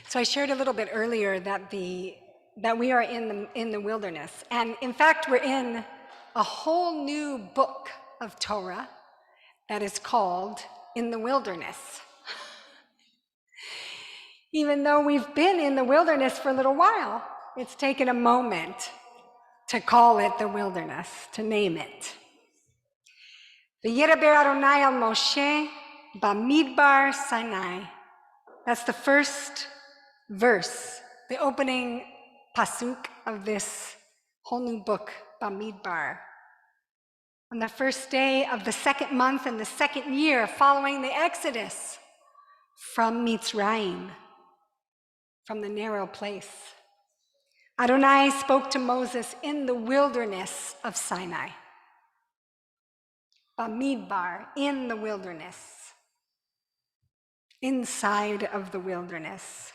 So I shared a little bit earlier that we are in the wilderness, and in fact we're in a whole new book of Torah that is called In the Wilderness. Even though we've been in the wilderness for a little while, it's taken a moment to call it the wilderness, to name it. V'yidaber Adonai al Moshe bamidbar Sinai. That's the first verse, the opening pasuk of this whole new book, Bamidbar. On the first day of the second month in the second year following the Exodus from Mitzrayim, from the narrow place, Adonai spoke to Moses in the wilderness of Sinai. Bamidbar, in the wilderness, inside of the wilderness.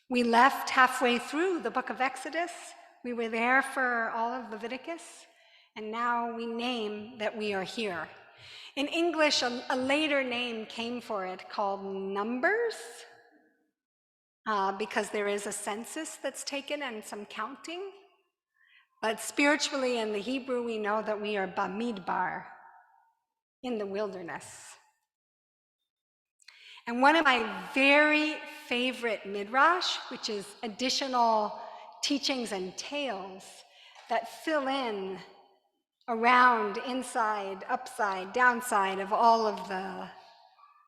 We left halfway through the book of Exodus. We were there for all of Leviticus, and now we name that we are here. In English, a later name came for it called Numbers, because there is a census that's taken and some counting. But spiritually in the Hebrew, we know that we are Bamidbar, in the wilderness. And one of my very favorite midrash, which is additional teachings and tales that fill in around, inside, upside, downside of all of the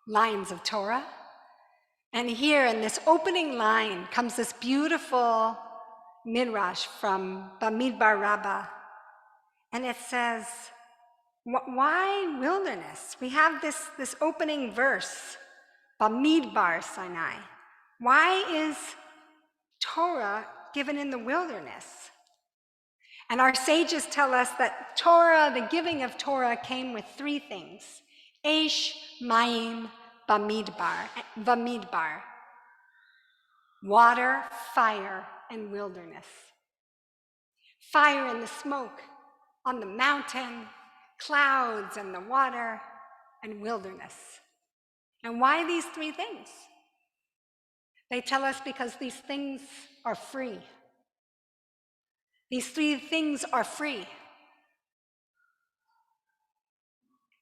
lines of Torah. And here in this opening line comes this beautiful midrash from Bamidbar Rabbah. And it says, why wilderness? We have this opening verse, Bamidbar Sinai. Why is Torah given in the wilderness? And our sages tell us that Torah, the giving of Torah, came with three things: Eish, Mayim, Bamidbar. Water, fire, and wilderness. Fire and the smoke on the mountain, clouds and the water, and wilderness. And why these three things? They tell us because these things are free. These three things are free.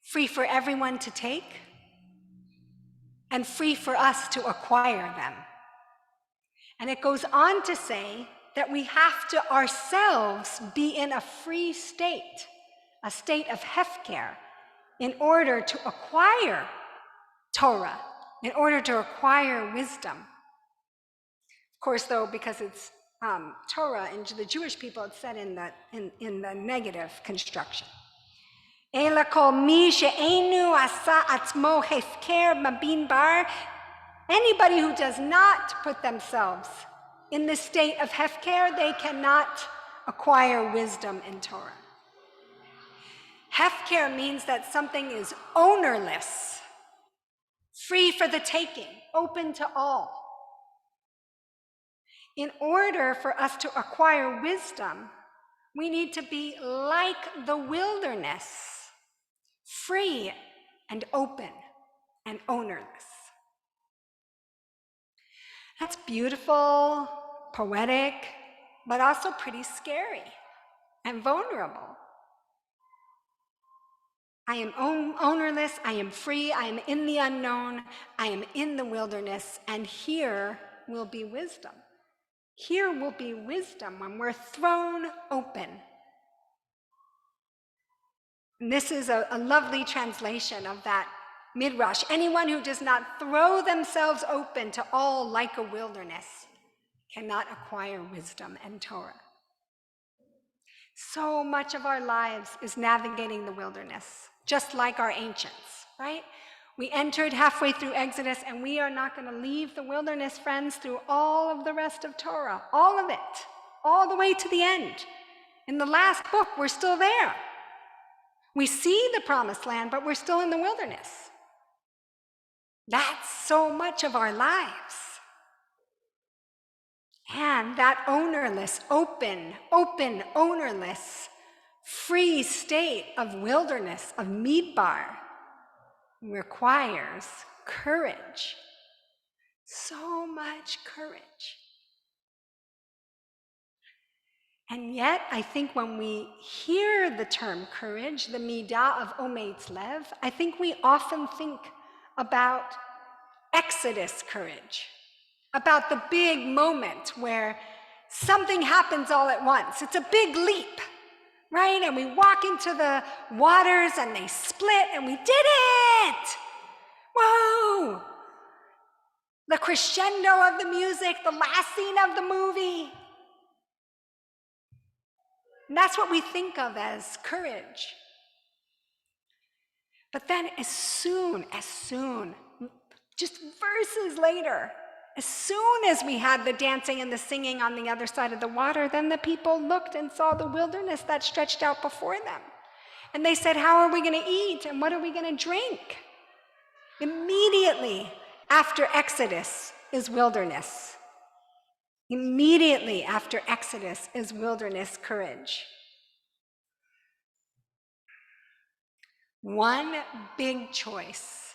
Free for everyone to take, and free for us to acquire them. And it goes on to say that we have to ourselves be in a free state, a state of hefker, in order to acquire Torah, in order to acquire wisdom. Of course, though, because it's Torah, and to the Jewish people, it's said in the negative construction. Ela kol mi she'enu asa atzmo hefker bamidbar. Anybody who does not put themselves in the state of hefker, they cannot acquire wisdom in Torah. Hefker means that something is ownerless, free for the taking, open to all. In order for us to acquire wisdom, we need to be like the wilderness, free and open and ownerless. That's beautiful, poetic, but also pretty scary and vulnerable. I am ownerless, I am free, I am in the unknown, I am in the wilderness, and here will be wisdom. Here will be wisdom when we're thrown open. And this is a lovely translation of that midrash. Anyone who does not throw themselves open to all like a wilderness cannot acquire wisdom and Torah. So much of our lives is navigating the wilderness, just like our ancients, right? We entered halfway through Exodus, and we are not going to leave the wilderness, friends, through all of the rest of Torah, all of it, all the way to the end. In the last book, we're still there. We see the promised land, but we're still in the wilderness. That's so much of our lives. And that ownerless, open, ownerless, free state of wilderness, of midbar, requires courage. So much courage. And yet, I think when we hear the term courage, the midah of Ometz Lev, I think we often think about Exodus courage, about the big moment where something happens all at once. It's a big leap, right? And we walk into the waters and they split and we did it! Whoa! The crescendo of the music, the last scene of the movie. And that's what we think of as courage. But then as soon, just verses later, as soon as we had the dancing and the singing on the other side of the water, then the people looked and saw the wilderness that stretched out before them. And they said, how are we going to eat and what are we going to drink? Immediately after Exodus is wilderness. Immediately after Exodus is wilderness courage. One big choice,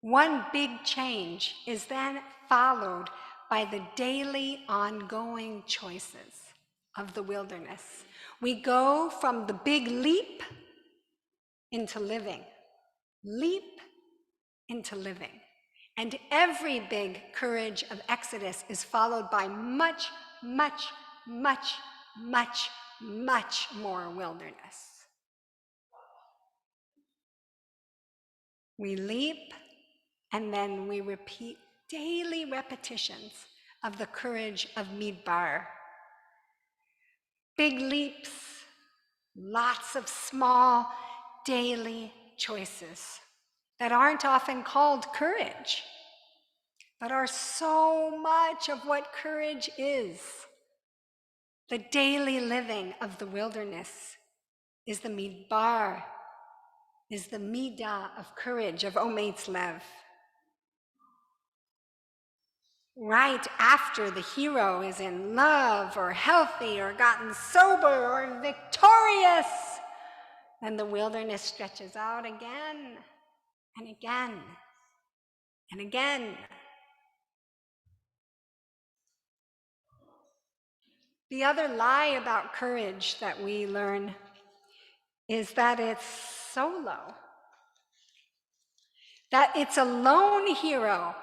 one big change is then followed by the daily ongoing choices of the wilderness. We go from the big leap into living, leap into living. And every big courage of Exodus is followed by much, much, much, much, much more wilderness. We leap, and then we repeat daily repetitions of the courage of Midbar. Big leaps, lots of small daily choices that aren't often called courage, but are so much of what courage is. The daily living of the wilderness is the Midbar, is the midah of courage, of Ometz Lev. Right after the hero is in love or healthy or gotten sober or victorious, then the wilderness stretches out again and again and again. The other lie about courage that we learn is that it's solo, that it's a lone hero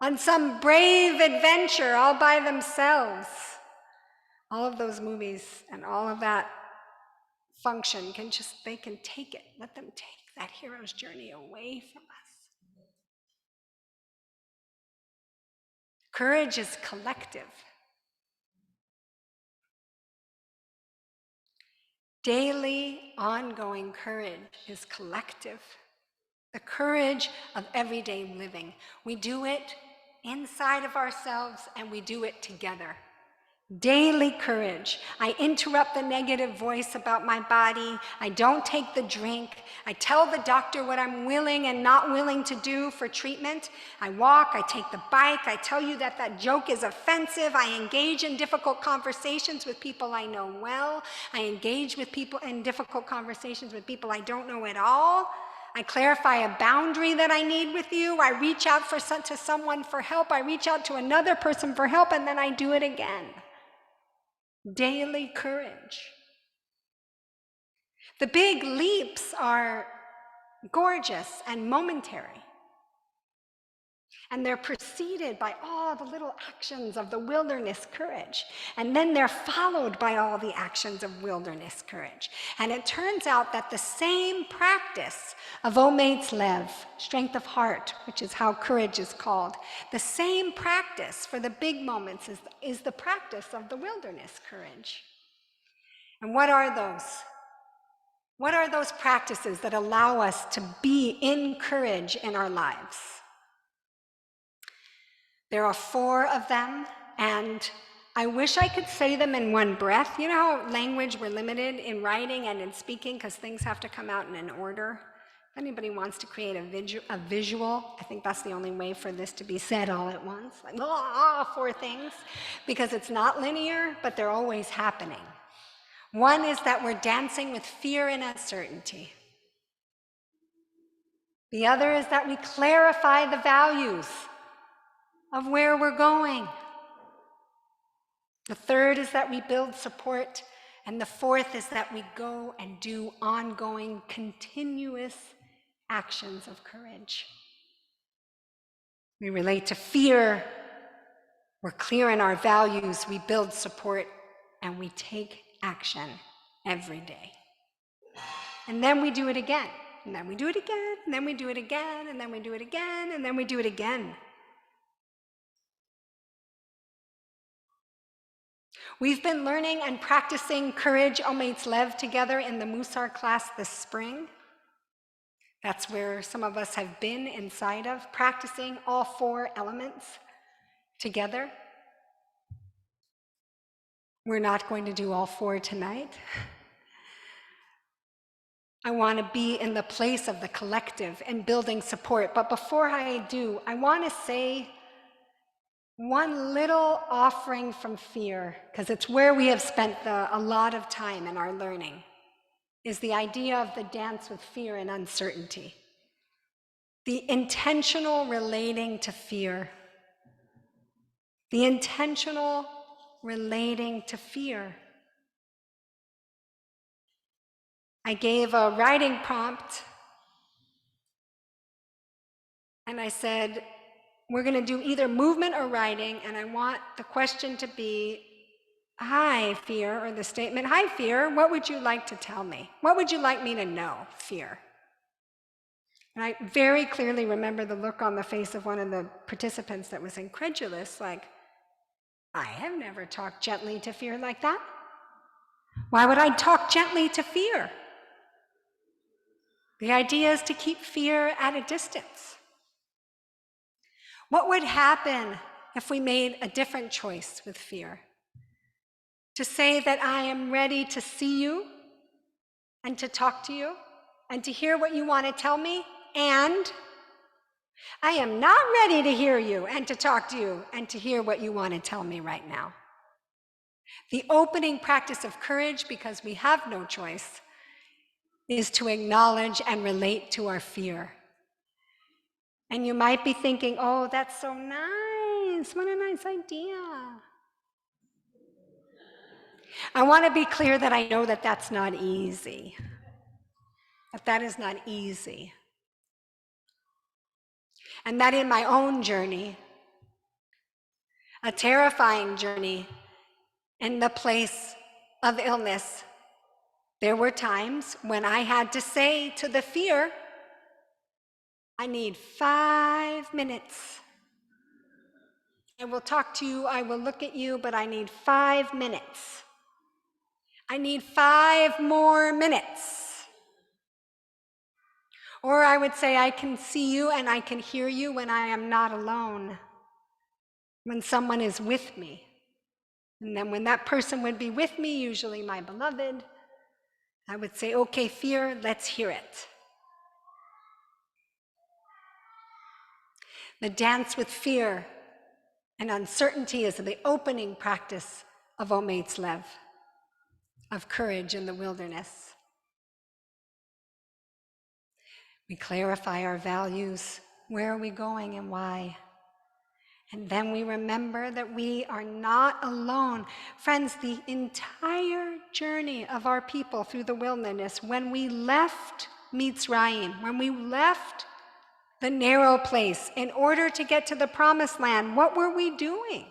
on some brave adventure all by themselves. All of those movies and all of that function they can take it, let them take that hero's journey away from us. Courage is collective. Daily, ongoing courage is collective. The courage of everyday living. We do it inside of ourselves and we do it together. Daily courage. I interrupt the negative voice about my body. I don't take the drink. I tell the doctor what I'm willing and not willing to do for treatment. I walk, I take the bike. I tell you that that joke is offensive. I engage in difficult conversations with people I know well. I engage with people in difficult conversations with people I don't know at all. I clarify a boundary that I need with you. I reach out to someone for help. I reach out to another person for help, and then I do it again. Daily courage. The big leaps are gorgeous and momentary. And they're preceded by all the little actions of the wilderness courage. And then they're followed by all the actions of wilderness courage. And it turns out that the same practice of Ometz Lev, strength of heart, which is how courage is called, the same practice for the big moments is the practice of the wilderness courage. And what are those? What are those practices that allow us to be in courage in our lives? There are 4 of them, and I wish I could say them in one breath. You know how language, we're limited in writing and in speaking because things have to come out in an order? If anybody wants to create a visual, I think that's the only way for this to be said all at once. Like, 4 things, because it's not linear, but they're always happening. One is that we're dancing with fear and uncertainty. The other is that we clarify the values of where we're going. The third is that we build support. And the fourth is that we go and do ongoing, continuous actions of courage. We relate to fear. We're clear in our values. We build support, and we take action every day. And then we do it again. And then we do it again. And then we do it again. And then we do it again. And then we do it again. We've been learning and practicing Courage Ometz Lev together in the Musar class this spring. That's where some of us have been inside of, practicing all 4 elements together. We're not going to do all 4 tonight. I want to be in the place of the collective and building support. But before I do, I want to say one little offering from fear, because it's where we have spent a lot of time in our learning, is the idea of the dance with fear and uncertainty. The intentional relating to fear. The intentional relating to fear. I gave a writing prompt, and I said, we're going to do either movement or writing, and I want the question to be, hi, fear, or the statement, hi, fear, what would you like to tell me? What would you like me to know, fear? And I very clearly remember the look on the face of one of the participants that was incredulous, like, I have never talked gently to fear like that. Why would I talk gently to fear? The idea is to keep fear at a distance. What would happen if we made a different choice with fear? To say that I am ready to see you and to talk to you and to hear what you want to tell me, and I am not ready to hear you and to talk to you and to hear what you want to tell me right now. The opening practice of courage, because we have no choice, is to acknowledge and relate to our fear. And you might be thinking, oh, that's so nice. What a nice idea. I want to be clear that I know that that's not easy. That is not easy. And that in my own journey, a terrifying journey in the place of illness, there were times when I had to say to the fear, I need 5 minutes. I will talk to you, I will look at you, but I need 5 minutes. I need 5 more minutes. Or I would say, I can see you and I can hear you when I am not alone, when someone is with me. And then when that person would be with me, usually my beloved, I would say, okay, fear, let's hear it. The dance with fear and uncertainty is the opening practice of Ometz Lev, of courage in the wilderness. We clarify our values. Where are we going and why? And then we remember that we are not alone. Friends, the entire journey of our people through the wilderness, when we left Mitzrayim, when we left the narrow place in order to get to the promised land, what were we doing?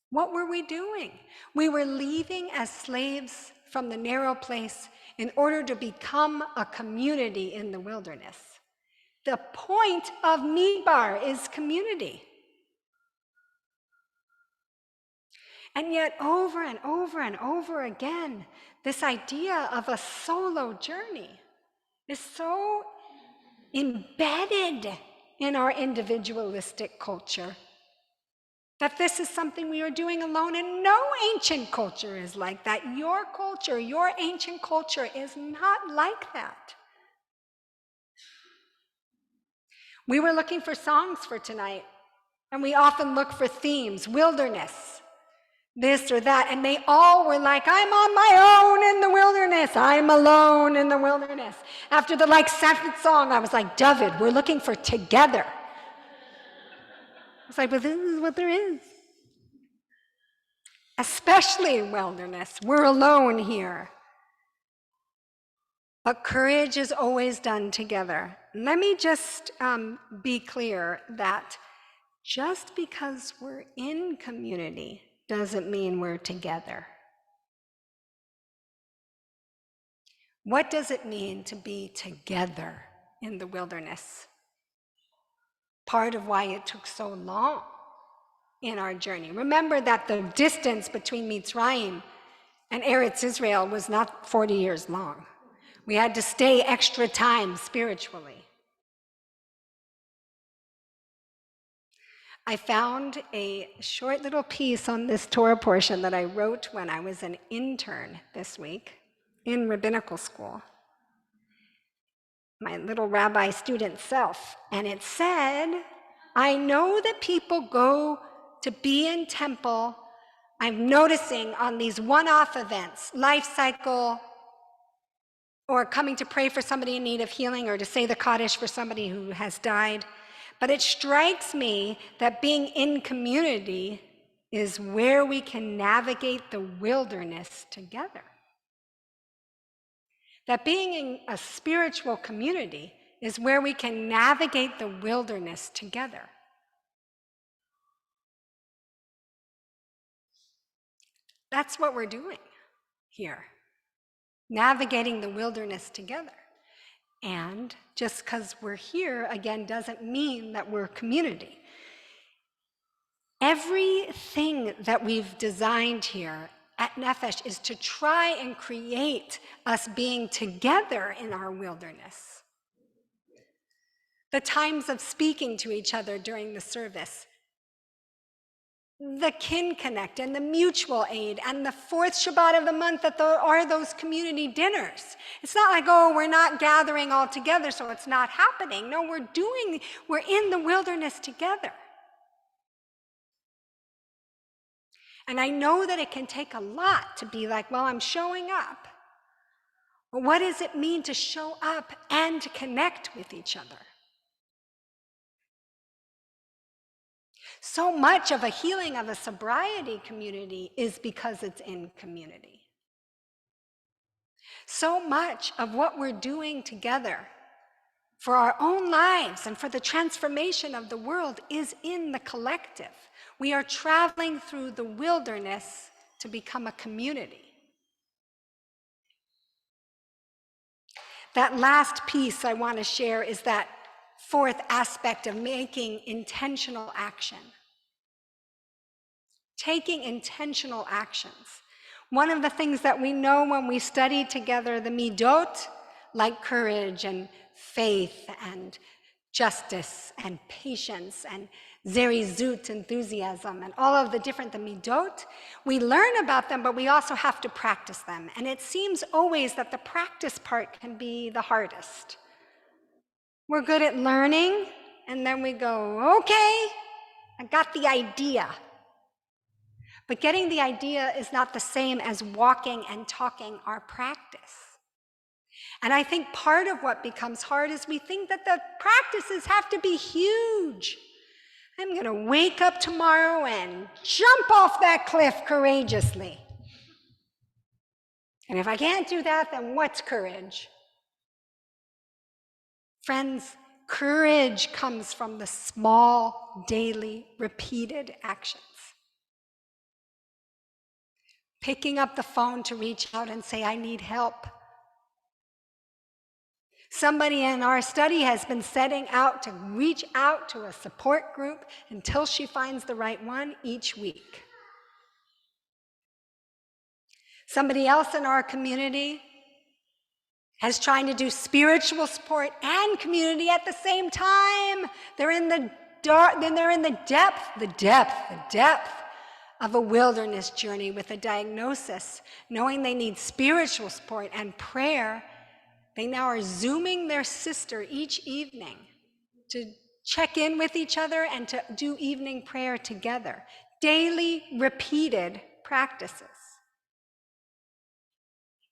What were we doing? We were leaving as slaves from the narrow place in order to become a community in the wilderness. The point of Midbar is community. And yet over and over and over again, this idea of a solo journey is so embedded in our individualistic culture that this is something we are doing alone, and no ancient culture is like that. Your culture, your ancient culture is not like that. We were looking for songs for tonight, and we often look for themes. Wilderness, this or that. And they all were like, I'm on my own in the wilderness. I'm alone in the wilderness. After the seventh song, I was like, David, we're looking for together. I was like, but this is what there is. Especially in wilderness, we're alone here. But courage is always done together. Let me just be clear that just because we're in community doesn't mean we're together. What does it mean to be together in the wilderness? Part of why it took so long in our journey. Remember that the distance between Mitzrayim and Eretz Israel was not 40 years long. We had to stay extra time spiritually. I found a short little piece on this Torah portion that I wrote when I was an intern this week in rabbinical school, my little rabbi student self. And it said, I know that people go to be in temple. I'm noticing on these one-off events, life cycle, or coming to pray for somebody in need of healing, or to say the Kaddish for somebody who has died. But it strikes me that being in community is where we can navigate the wilderness together. That being in a spiritual community is where we can navigate the wilderness together. That's what we're doing here, navigating the wilderness together. And just because we're here, again, doesn't mean that we're community. Everything that we've designed here at Nefesh is to try and create us being together in our wilderness. The times of speaking to each other during the service, the kin connect and the mutual aid, and the fourth Shabbat of the month that are those community dinners. It's not like, oh, we're not gathering all together, so it's not happening. No, we're in the wilderness together. And I know that it can take a lot to be like, well, I'm showing up. But what does it mean to show up and to connect with each other? So much of a healing of a sobriety community is because it's in community. So much of what we're doing together for our own lives and for the transformation of the world is in the collective. We are traveling through the wilderness to become a community. That last piece I want to share is that fourth aspect of making intentional action. Taking intentional actions. One of the things that we know when we study together the midot, like courage and faith and justice and patience and zerizut, enthusiasm, and all of the midot, we learn about them, but we also have to practice them. And it seems always that the practice part can be the hardest. We're good at learning, and then we go, okay, I got the idea. But getting the idea is not the same as walking and talking our practice. And I think part of what becomes hard is we think that the practices have to be huge. I'm going to wake up tomorrow and jump off that cliff courageously. And if I can't do that, then what's courage? Friends, courage comes from the small, daily, repeated actions. Picking up the phone to reach out and say, I need help. Somebody in our study has been setting out to reach out to a support group until she finds the right one each week. Somebody else in our community is trying to do spiritual support and community at the same time. They're in the dark, then they're in the depth of a wilderness journey with a diagnosis, knowing they need spiritual support and prayer. They now are Zooming their sister each evening to check in with each other and to do evening prayer together. Daily, repeated practices.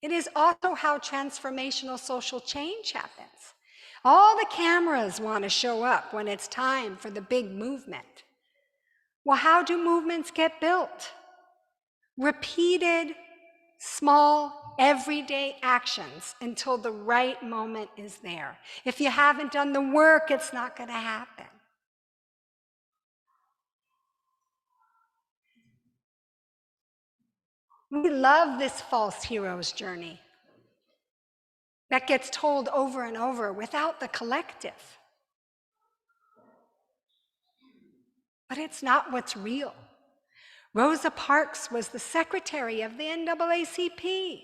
It is also how transformational social change happens. All the cameras want to show up when it's time for the big movement. Well, how do movements get built? Repeated, small, everyday actions until the right moment is there. If you haven't done the work, it's not going to happen. We love this false hero's journey that gets told over and over without the collective. But it's not what's real. Rosa Parks was the secretary of the NAACP.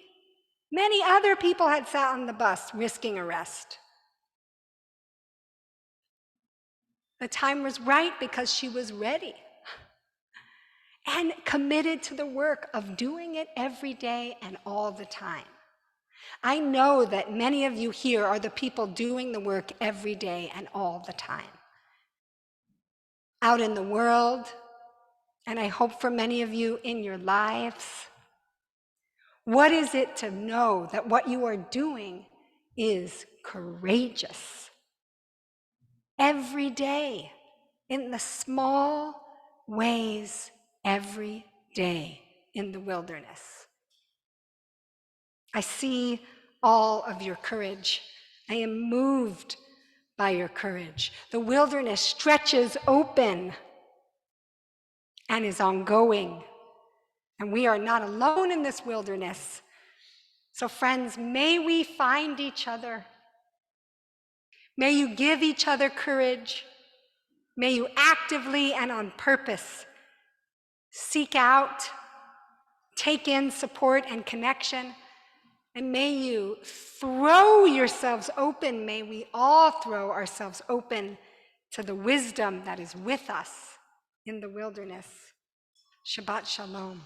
Many other people had sat on the bus risking arrest. The time was right because she was ready and committed to the work of doing it every day and all the time. I know that many of you here are the people doing the work every day and all the time. Out in the world, and I hope for many of you in your lives. What is it to know that what you are doing is courageous? Every day, in the small ways, every day in the wilderness. I see all of your courage. I am moved by your courage. The wilderness stretches open and is ongoing. And we are not alone in this wilderness. So friends, may we find each other. May you give each other courage. May you actively and on purpose seek out, take in support and connection. And may you throw yourselves open. May we all throw ourselves open to the wisdom that is with us in the wilderness. Shabbat Shalom.